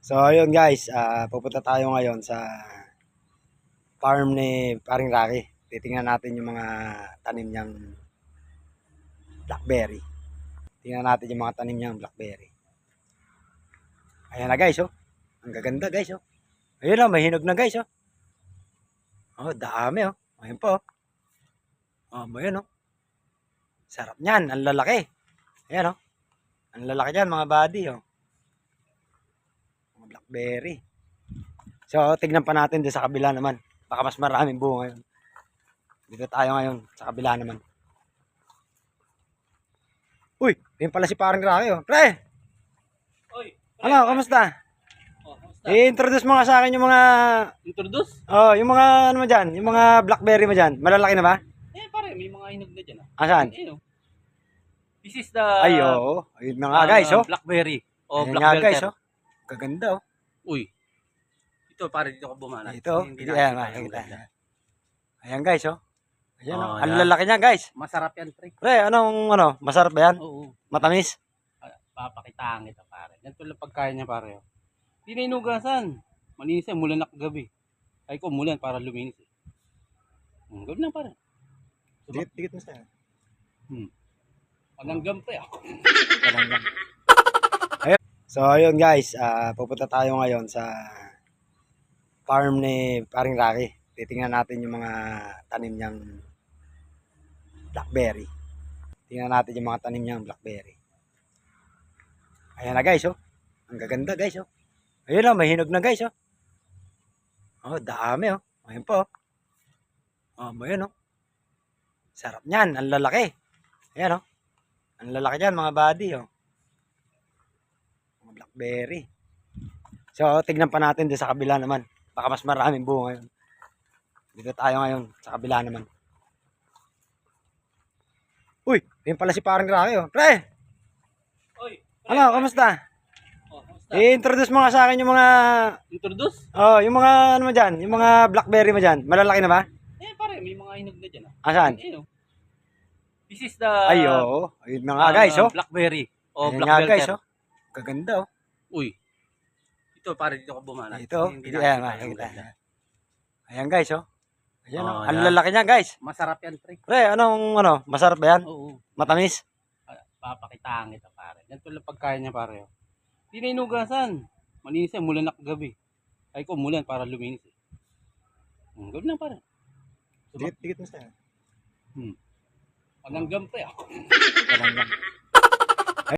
So ayun guys, pupunta tayo ngayon sa farm ni Paring Rocky. Titingnan natin yung mga tanim niyang blackberry. Tingnan natin yung mga tanim niyang blackberry. Ayan na guys, oh. Ang gaganda guys, oh. Ayun na, may hinog na guys, oh. Oh, dami, oh. Ayun po, oh. Oh, ayun, oh. Sarap niyan, ang lalaki. Ayan, oh. Ang lalaki niyan, mga buddy, oh. Mga blackberry. So, tignan pa natin din sa kabila naman. Baka mas maraming bunga yun. Dito tayo ngayon, sa kabila naman. Uy, yun pala si Paring Rocky, oh. Pre! Oy, Ano, kamusta? kamusta? I-introduce mo nga sa akin yung mga... Introduce? Oh, yung mga ano mo dyan, yung mga blackberry mo dyan. Malalaki na ba? Eh, pare, may mga hinog na dyan. Asan? Ayun, oh. This is the Ay, oo. Ayun na nga guys, oh. blackberry. O, Ayun black nga belter. guys, oh. Kaganda, oh. Uy. Ito, pare, dito ka bumana. Ito, Hindi ayan, nakikita yung makikita. ganda. Ayan guys, oh. Ayan, oh. Oh, Ang yan. lalaki niya guys. Masarap yan, pre. Pre, ano, masarap ba yan? Oo. Matamis? Papakitaan kita, pare. Ganito lang pagkain niya, pare. Hindi na inugasan. Malinis yan, mulan na kagabi. Ay ko, mulan para luminis. Gabi lang, pare. Dikit mo sa. Pananggam, pre. Palanggang. Ayun. So, ayun guys, pupunta tayo ngayon sa farm ni Paring Rocky. Titingnan natin yung mga tanim niyang blackberry. Tingnan natin yung mga tanim niyang blackberry. Ayan na guys, oh. Ang gaganda guys, oh. Ayun na, may hinog na guys, oh. Oh, dami, oh. Ayun po, oh. Oh, ayun, oh. Sarap niyan, ang lalaki. Ayan, oh. Ang lalaki niyan, mga buddy, oh. Mga blackberry. So, tignan pa natin din sa kabila naman. Baka mas maraming bunga yun. Dito tayo ngayon, sa kabila naman. Uy, yun pala si Paring Rocky, oh. Pre! Oy, Ano, kamusta? kamusta? I-introduce mo nga sa akin yung mga... Introduce? Oh, yung mga ano mo dyan, yung mga blackberry mo dyan. Malalaki na ba? Eh, pare, may mga hinog na dyan. Asan? Ayun, oh. This is the Ay, oo. Ayun na nga guys, oh. blackberry. O, Ayun black nga belter. guys, oh. Kaganda, oh. Uy. Ito, pare, dito ka bumana. Ito, Hindi ayan, nakikita yung makikita. ganda. Ayan guys, oh. Ayan, oh. Oh, Ang yan. lalaki niya guys. Masarap yan, pre. Pre, masarap ba yan? Oo. Matamis? Papakitaan kita, pare. Ganito lang pagkain niya, pare. Hindi na inugasan. Malinis yan, mulan na kagabi. Ay ko, mulan para luminis. Gabi lang, pare. Dikit mo sa. Pananggam, pre. Palanggang.